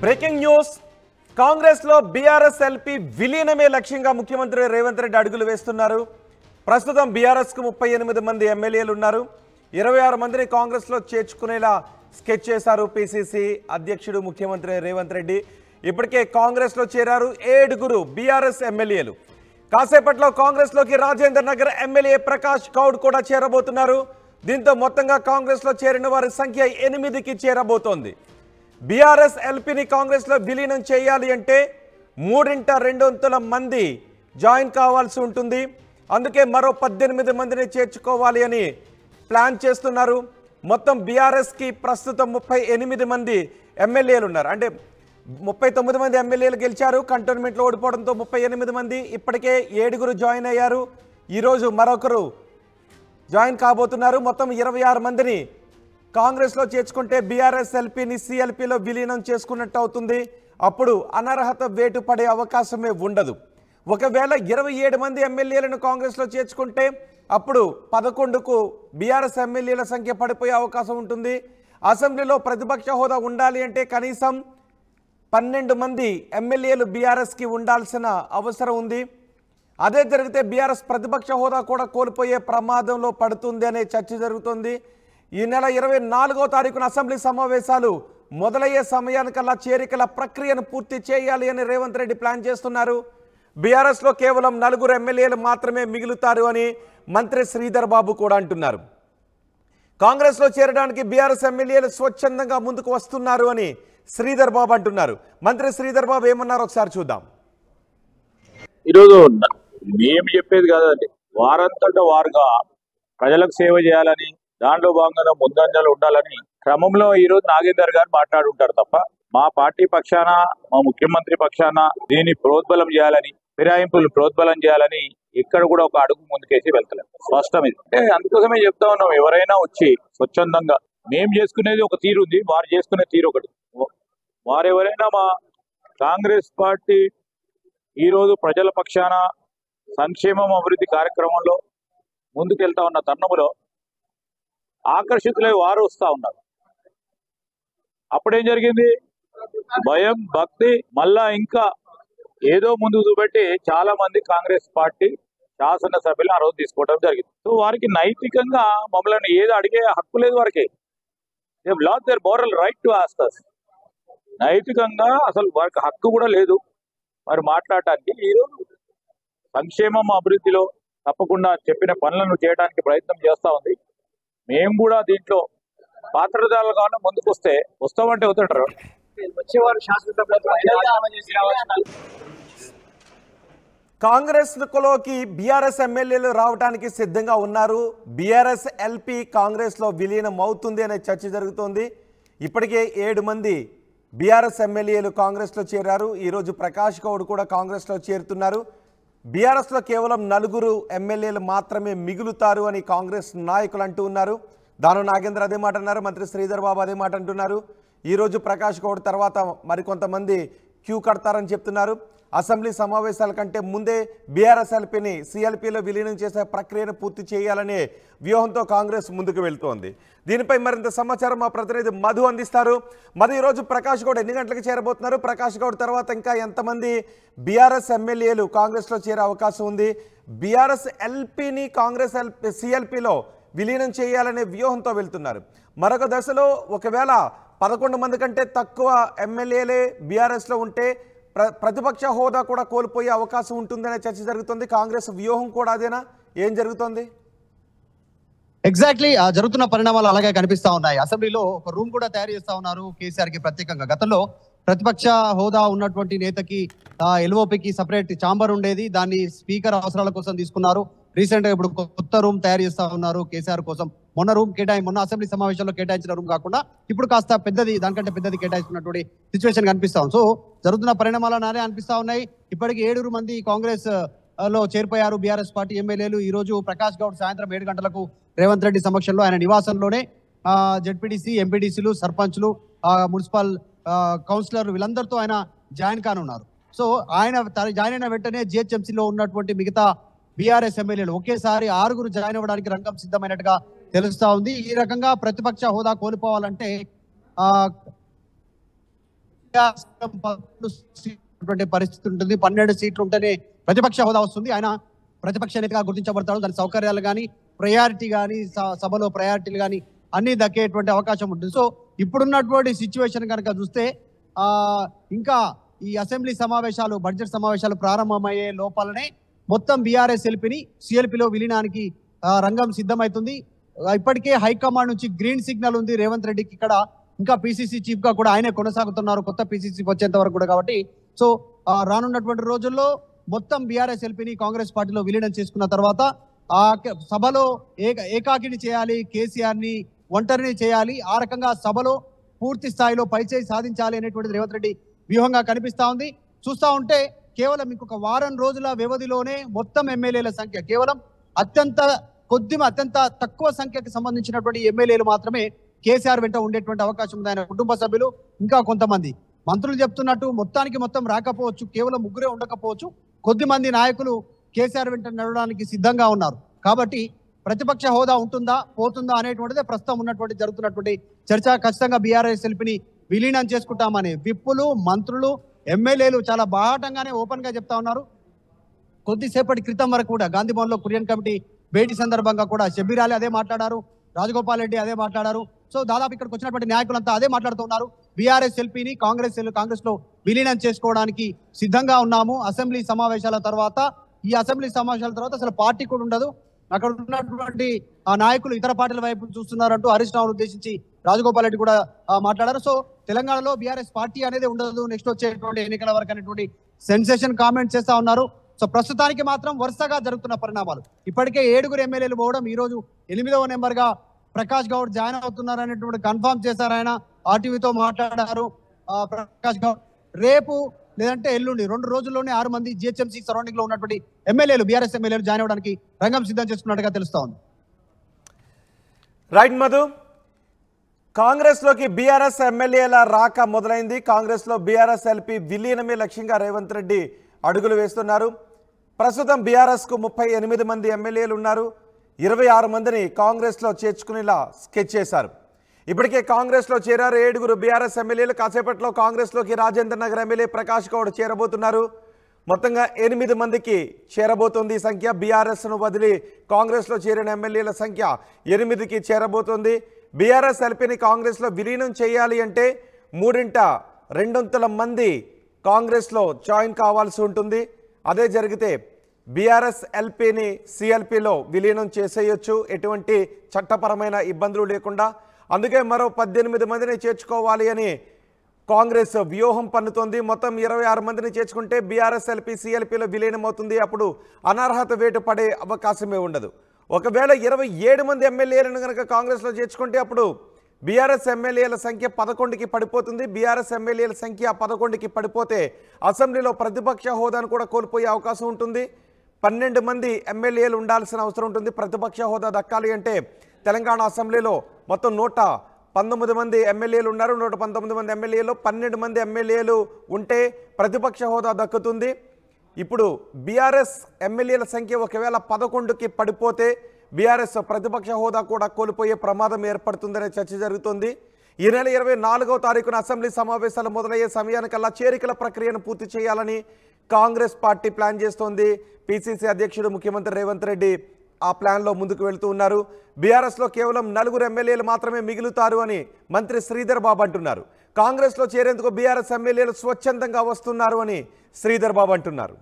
Breaking news Congress లో BRS LP విలీనమే లక్ష్యంగా ముఖ్యమంత్రి రేవంత్ రెడ్డి అడుగులు వేస్తున్నారు. ప్రస్తుతం బీఆర్ఎస్ కు 38 మంది ఎమ్మెల్యేలు ఉన్నారు. 26 మందిని కాంగ్రెస్ లో చేర్చుకునేలా స్కెచ్ చేశారు పిసిసి అధ్యక్షుడు ముఖ్యమంత్రి రేవంత్ రెడ్డి. ఇప్పటికే కాంగ్రెస్ లో చేరారు 7 బీఆర్ఎస్ ఎమ్మెల్యేలు. కాసేపట్లో కాంగ్రెస్ లోకి రాజేంద్ర నగర్ ఎమ్మెల్యే ప్రకాష్ గౌడ్ కూడా చేరబోతున్నారు. దీంతో మొత్తంగా కాంగ్రెస్ లో చేరిన వారి సంఖ్య 8కి చేరబోతోంది. బీఆర్ఎస్ ఎల్పీని కాంగ్రెస్ లో విలీనం చేయాలి అంటే 3/2 మంది జాయిన్ కావాల్సి ఉంటుంది. అందుకే మరో 18 మందిని చేర్చుకోవాలి అని ప్లాన్ చేస్తున్నారు. మొత్తం బీఆర్ఎస్ కి ప్రస్తుతం 38 మంది ఎమ్మెల్యేలు ఉన్నారు. అంటే 39 మంది ఎమ్మెల్యేలు గెలిచారు. కంటోన్మెంట్లో ఓడిపోవడంతో 38 మంది. ఇప్పటికే 7 జాయిన్ అయ్యారు. ఈరోజు మరొకరు జాయిన్ కాబోతున్నారు. మొత్తం 26 మందిని కాంగ్రెస్లో చేర్చుకుంటే బీఆర్ఎస్ ఎల్పీని సిఎల్పీలో విలీనం చేసుకున్నట్టు అవుతుంది. అప్పుడు అనర్హత వేటు పడే అవకాశమే ఉండదు. ఒకవేళ 27 మంది ఎమ్మెల్యేలను కాంగ్రెస్లో చేర్చుకుంటే అప్పుడు 11కు బీఆర్ఎస్ ఎమ్మెల్యేల సంఖ్య పడిపోయే అవకాశం ఉంటుంది. అసెంబ్లీలో ప్రతిపక్ష హోదా ఉండాలి అంటే కనీసం 12 మంది ఎమ్మెల్యేలు బీఆర్ఎస్కి ఉండాల్సిన అవసరం ఉంది. అదే జరిగితే బీఆర్ఎస్ ప్రతిపక్ష హోదా కూడా కోల్పోయే ప్రమాదంలో పడుతుంది అనే చర్చ జరుగుతుంది. ఈ నెల 24వ తారీఖున అసెంబ్లీ సమావేశాలు మొదలయ్యే సమయానికల్లా చేరికల ప్రక్రియను పూర్తి చేయాలి అని రేవంత్ రెడ్డి ప్లాన్ చేస్తున్నారు. బీఆర్ఎస్లో కేవలం 4 ఎమ్మెల్యేలు మాత్రమే మిగులుతారు అని మంత్రి శ్రీధర్ బాబు కూడా అంటున్నారు. కాంగ్రెస్లో చేరడానికి బీఆర్ఎస్ ఎమ్మెల్యేలు స్వచ్ఛందంగా ముందుకు వస్తున్నారు అని శ్రీధర్ బాబు అంటున్నారు. మంత్రి శ్రీధర్ బాబు ఏమన్నారో ఒకసారి చూద్దాం. ఈరోజు మేము చెప్పేది కాదండి, వారంతటా వారుగా ప్రజలకు సేవ చేయాలని, దాంట్లో భాగంగా ముందంజలు ఉండాలని క్రమంలో ఈరోజు నాగేందర్ గారు మాట్లాడుంటారు తప్ప మా పార్టీ పక్షాన, మా ముఖ్యమంత్రి పక్షాన దీన్ని ప్రోద్బలం చేయాలని, ఫిరాయింపులు ప్రోద్బలం చేయాలని ఇక్కడ కూడా ఒక అడుగు ముందుకేసి వెళ్తలేదు. స్పష్టం ఇది. అంటే అందుకోసమే చెప్తా ఉన్నాం, ఎవరైనా వచ్చి స్వచ్ఛందంగా మేము చేసుకునేది ఒక తీరు ఉంది, వారు చేసుకునే తీరు ఒకటి. వారెవరైనా మా కాంగ్రెస్ పార్టీ ఈరోజు ప్రజల పక్షాన సంక్షేమం అభివృద్ధి కార్యక్రమంలో ముందుకెళ్తా ఉన్న తరుణంలో ఆకర్షితులై వారు వస్తా ఉన్నారు. అప్పుడేం జరిగింది? భయం, భక్తి, మళ్ళా ఇంకా ఏదో ముందు చూపెట్టి చాలా మంది కాంగ్రెస్ పార్టీ శాసనసభ్యులు ఆ రోజు తీసుకోవడం జరిగింది. సో వారికి నైతికంగా మమ్మల్ని ఏదో అడిగే హక్కు లేదు. వారికి lost their moral right to ask us. నైతికంగా అసలు వారికి హక్కు కూడా లేదు వారు మాట్లాడటానికి. ఈరోజు సంక్షేమం అభివృద్ధిలో తప్పకుండా చెప్పిన పనులను చేయడానికి ప్రయత్నం చేస్తా ఉంది. మేము కూడా దీంట్లో పాత్రదారులుగా ముందుకు వస్తామంటే వస్తుంటారు. కాంగ్రెస్ లోకి బీఆర్ఎస్ ఎమ్మెల్యేలు రావడానికి సిద్ధంగా ఉన్నారు. బీఆర్ఎస్ ఎల్పీ కాంగ్రెస్ లో విలీనం అవుతుంది అనే చర్చ జరుగుతోంది. ఇప్పటికే 7 మంది బీఆర్ఎస్ ఎమ్మెల్యేలు కాంగ్రెస్ లో చేరారు. ఈరోజు ప్రకాష్ గౌడ్ కూడా కాంగ్రెస్ లో చేరుతున్నారు. బీఆర్ఎస్ లో కేవలం 4 ఎమ్మెల్యేలు మాత్రమే మిగులుతారు అని కాంగ్రెస్ నాయకులు అంటూ ఉన్నారు. దాను నాగేంద్ర అదే మాట అన్నారు. మంత్రి శ్రీధర్ బాబు అదే మాట అంటున్నారు. ఈరోజు ప్రకాష్ గౌడ్ తర్వాత మరికొంతమంది క్యూ కడతారని చెప్తున్నారు. అసెంబ్లీ సమావేశాల కంటే ముందే బీఆర్ఎస్ ఎల్పీని సిఎల్పీలో విలీనం చేసే ప్రక్రియను పూర్తి చేయాలనే వ్యూహంతో కాంగ్రెస్ ముందుకు వెళ్తోంది. దీనిపై మరింత సమాచారం మా ప్రతినిధి మధు అందిస్తారు. మధు, ఈరోజు ప్రకాష్ గౌడ్ ఎన్ని గంటలకు చేరబోతున్నారు? ప్రకాష్ గౌడ్ తర్వాత ఇంకా ఎంతమంది బీఆర్ఎస్ ఎమ్మెల్యేలు కాంగ్రెస్లో చేరే అవకాశం ఉంది? బీఆర్ఎస్ ఎల్పీని కాంగ్రెస్ సిఎల్పీలో విలీనం చేయాలనే వ్యూహంతో వెళ్తున్నారు. మరొక దశలో ఒకవేళ 11 మంది కంటే తక్కువ ఎమ్మెల్యేలే బీఆర్ఎస్లో ఉంటే ప్రతిపక్ష హోదా కూడా కోల్పోయే అవకాశం ఉంటుందనే చర్చ జరుగుతుంది. కాంగ్రెస్ వ్యూహం కూడా అదేనా? ఏం జరుగుతోంది? ఎగ్జాక్ట్లీ జరుగుతున్న పరిణామాలు అలాగే కనిపిస్తా ఉన్నాయి. అసెంబ్లీలో ఒక రూమ్ కూడా తయారు చేస్తా ఉన్నారు కేసీఆర్ కి ప్రత్యేకంగా. గతంలో ప్రతిపక్ష హోదా ఉన్నటువంటి నేతకి ఎల్ఓపికి సపరేట్ ఛాంబర్ ఉండేది. దాన్ని స్పీకర్ అవసరాల కోసం తీసుకున్నారు. రీసెంట్ గా ఇప్పుడు కొత్త రూమ్ తయారు చేస్తా ఉన్నారు కేసీఆర్ కోసం. మొన్న అసెంబ్లీ సమావేశంలో కేటాయించిన రూమ్ కాకుండా ఇప్పుడు కాస్త పెద్దది, దానికంటే పెద్దది కేటాయిస్తున్నటువంటి సిచ్యువేషన్ కనిపిస్తా ఉంది. సో జరుగుతున్న పరిణామాలు నానే అనిపిస్తా ఉన్నాయి. ఇప్పటికి 7 మంది కాంగ్రెస్ లో చేరిపోయారు బీఆర్ఎస్ పార్టీ ఎమ్మెల్యేలు. ఈ రోజు ప్రకాష్ గౌడ్ సాయంత్రం 7 గంటలకు రేవంత్ రెడ్డి సమక్షంలో ఆయన నివాసంలోనే జెడ్పీటీసీ, ఎంపీటీసీలు, సర్పంచ్లు, మున్సిపల్ కౌన్సిలర్లు వీళ్ళందరితో ఆయన జాయిన్ కానున్నారు. సో ఆయన జాయిన్ అయిన వెంటనే జిహెచ్ఎంసీలో ఉన్నటువంటి మిగతా బీఆర్ఎస్ ఎమ్మెల్యేలు ఒకేసారి 6 జాయిన్ అవ్వడానికి రంగం సిద్ధమైనట్టుగా తెలుస్తా ఉంది. ఈ రకంగా ప్రతిపక్ష హోదా కోల్పోవాలంటే పరిస్థితి ఉంటుంది. 12 సీట్లు ఉంటేనే ప్రతిపక్ష హోదా వస్తుంది. ఆయన ప్రతిపక్ష నేతగా గుర్తించబడతాడు. దాని సౌకర్యాలు కానీ, ప్రయారిటీ కానీ, సభలో ప్రయారిటీలు కానీ అన్ని దక్కేటువంటి అవకాశం ఉంటుంది. సో ఇప్పుడున్నటువంటి సిచ్యువేషన్ కనుక చూస్తే ఇంకా ఈ అసెంబ్లీ సమావేశాలు, బడ్జెట్ సమావేశాలు ప్రారంభమయ్యే లోపలనే మొత్తం బీఆర్ఎస్ ఎల్పీని సిఎల్పిలో విలీనానికి రంగం సిద్ధమవుతుంది. ఇప్పటికే హైకమాండ్ నుంచి గ్రీన్ సిగ్నల్ ఉంది రేవంత్ రెడ్డికి. ఇక్కడ ఇంకా పిసిసి చీఫ్ గా కూడా ఆయనే కొనసాగుతున్నారు, కొత్త పిసిసి వచ్చేంత వరకు కూడా. కాబట్టి సో రానున్నటువంటి రోజుల్లో మొత్తం బీఆర్ఎస్ ఎల్పీని కాంగ్రెస్ పార్టీలో విలీనం చేసుకున్న తర్వాత ఆ సభలో ఏకాకిని చేయాలి, కేసీఆర్ ని ఒంటరిని చేయాలి, ఆ రకంగా సభలో పూర్తి స్థాయిలో పైచేయి సాధించాలి అనేటువంటిది రేవంత్ రెడ్డి వ్యూహంగా కనిపిస్తా ఉంది. చూస్తా ఉంటే కేవలం ఇంకొక వారం రోజుల వ్యవధిలోనే మొత్తం ఎమ్మెల్యేల సంఖ్య కేవలం అత్యంత తక్కువ సంఖ్యకు సంబంధించినటువంటి ఎమ్మెల్యేలు మాత్రమే కేసీఆర్ వెంట ఉండేటువంటి అవకాశం ఉంది. ఆయన కుటుంబ సభ్యులు ఇంకా కొంతమంది మంత్రులు చెప్తున్నట్టు మొత్తం రాకపోవచ్చు, కేవలం ముగ్గురే ఉండకపోవచ్చు. కొద్దిమంది నాయకులు కేసీఆర్ వెంట నడవడానికి సిద్ధంగా ఉన్నారు. కాబట్టి ప్రతిపక్ష హోదా ఉంటుందా పోతుందా అనేటువంటిదే ప్రస్తుతం ఉన్నటువంటి జరుగుతున్నటువంటి చర్చ. ఖచ్చితంగా బీఆర్ఎస్ ఎల్పీని విలీనం చేసుకుంటామని విప్పులు, మంత్రులు, ఎమ్మెల్యేలు చాలా బాహాటంగానే ఓపెన్ గా చెప్తా ఉన్నారు. కొద్దిసేపటి క్రితం వరకు కూడా గాంధీ భవన్ లో కురియన్ కమిటీ భేటీ సందర్భంగా కూడా షబ్బీర్ అలీ అదే మాట్లాడారు, రాజగోపాల్ రెడ్డి అదే మాట్లాడారు. సో దాదాపు ఇక్కడికి వచ్చినటువంటి నాయకులంతా అదే మాట్లాడుతున్నారు. బీఆర్ఎస్ ఎల్పీని కాంగ్రెస్ లో విలీనం చేసుకోవడానికి సిద్ధంగా ఉన్నాము. అసెంబ్లీ సమావేశాల తర్వాత అసలు పార్టీ కూడా ఉండదు, అక్కడ ఉన్నటువంటి ఆ నాయకులు ఇతర పార్టీల వైపు చూస్తున్నారంటూ హరీష్ రావును ఉద్దేశించి రాజగోపాల్ రెడ్డి కూడా మాట్లాడారు. సో తెలంగాణలో బీఆర్ఎస్ పార్టీ అనేది ఉండదు నెక్స్ట్ వచ్చేటువంటి ఎన్నికల వరకు అనేటువంటి సెన్సేషన్ కామెంట్ చేస్తా ఉన్నారు. సో ప్రస్తుతానికి మాత్రం వరుసగా జరుగుతున్న పరిణామాలు. ఇప్పటికే 7 ఎమ్మెల్యేలు పోవడం, ఈ రోజు 8వ నెంబర్ గా ప్రకాష్ గౌడ్ జాయిన్ అవుతున్నారు అనేటువంటి కన్ఫర్మ్ చేశారు. ఆయన ఆర్టీవీతో మాట్లాడారు. ప్రకాష్ గౌడ్ రేపు లేదంటే ఎల్లుండి 2 రోజుల్లోనే 6 మంది జిహెచ్ఎంసీ సరౌండింగ్ లో ఉన్నటువంటి ఎమ్మెల్యేలు, బీఆర్ఎస్ ఎమ్మెల్యేలు జాయిన్ అవడానికి రంగం సిద్ధం చేసుకున్నట్టుగా తెలుస్తా ఉంది. రైట్ మధు, కాంగ్రెస్ లోకి బీఆర్ఎస్ ఎమ్మెల్యేల రాక మొదలైంది. కాంగ్రెస్ లో బీఆర్ఎస్ ఎల్పీ విలీనమే లక్ష్యంగా రేవంత్ రెడ్డి అడుగులు వేస్తున్నారు. ప్రస్తుతం బీఆర్ఎస్ కు 38 మంది ఎమ్మెల్యేలు ఉన్నారు. 26 మందిని కాంగ్రెస్ లో చేర్చుకునేలా స్కెచ్ చేశారు. ఇప్పటికే కాంగ్రెస్ లో చేరారు 7 బీఆర్ఎస్ ఎమ్మెల్యేలు. కాసేపట్లో కాంగ్రెస్ లోకి రాజేంద్ర నగర్ ఎమ్మెల్యే ప్రకాష్ గౌడ్ చేరబోతున్నారు. మొత్తంగా 8 మందికి చేరబోతోంది ఈ సంఖ్య. బీఆర్ఎస్ ను వదిలి కాంగ్రెస్ లో చేరిన ఎమ్మెల్యేల సంఖ్య 8కి చేరబోతోంది. బీఆర్ఎస్ ఎల్పీని కాంగ్రెస్ లో విలీనం చేయాలి అంటే 3/2 మంది కాంగ్రెస్ లో జాయిన్ కావాల్సి ఉంటుంది. అదే జరిగితే బీఆర్ఎస్ ఎల్పీని సిఎల్పిలో విలీనం చేసేయొచ్చు, ఎటువంటి చట్టపరమైన ఇబ్బందులు లేకుండా. అందుకే మరో 18 మందిని చేర్చుకోవాలి అని కాంగ్రెస్ వ్యూహం పన్నుతోంది. మొత్తం 26 మందిని చేర్చుకుంటే బీఆర్ఎస్ ఎల్పీ సిఎల్పిలో విలీనం అవుతుంది. అప్పుడు అనర్హత వేటు పడే అవకాశమే ఉండదు. ఒకవేళ 27 మంది ఎమ్మెల్యేలను కనుక కాంగ్రెస్లో చేర్చుకుంటే అప్పుడు బీఆర్ఎస్ ఎమ్మెల్యేల సంఖ్య 11కి పడిపోతుంది. బీఆర్ఎస్ ఎమ్మెల్యేల సంఖ్య 11కి పడిపోతే అసెంబ్లీలో ప్రతిపక్ష హోదాను కూడా కోల్పోయే అవకాశం ఉంటుంది. 12 మంది ఎమ్మెల్యేలు ఉండాల్సిన అవసరం ఉంటుంది. ప్రతిపక్ష హోదా దక్కాలి అంటే తెలంగాణ అసెంబ్లీలో మొత్తం 119 మంది ఎమ్మెల్యేలు ఉన్నారు. 119 మంది ఎమ్మెల్యేలు 12 మంది ఎమ్మెల్యేలు ఉంటే ప్రతిపక్ష హోదా దక్కుతుంది. ఇప్పుడు బీఆర్ఎస్ ఎమ్మెల్యేల సంఖ్య ఒకవేళ 11కి పడిపోతే బీఆర్ఎస్ ప్రతిపక్ష హోదా కూడా కోల్పోయే ప్రమాదం ఏర్పడుతుందనే చర్చ జరుగుతుంది. ఈ నెల 24వ తారీఖున అసెంబ్లీ సమావేశాలు మొదలయ్యే సమయానికల్లా చేరికల ప్రక్రియను పూర్తి చేయాలని కాంగ్రెస్ పార్టీ ప్లాన్ చేస్తోంది. పిసిసి అధ్యక్షుడు ముఖ్యమంత్రి రేవంత్ రెడ్డి ఆ ప్లాన్లో ముందుకు వెళ్తూ ఉన్నారు. బీఆర్ఎస్లో కేవలం 4 ఎమ్మెల్యేలు మాత్రమే మిగులుతారు అని మంత్రి శ్రీధర్ బాబు అంటున్నారు. కాంగ్రెస్లో చేరేందుకు బీఆర్ఎస్ ఎమ్మెల్యేలు స్వచ్ఛందంగా వస్తున్నారు అని శ్రీధర్ బాబు అంటున్నారు.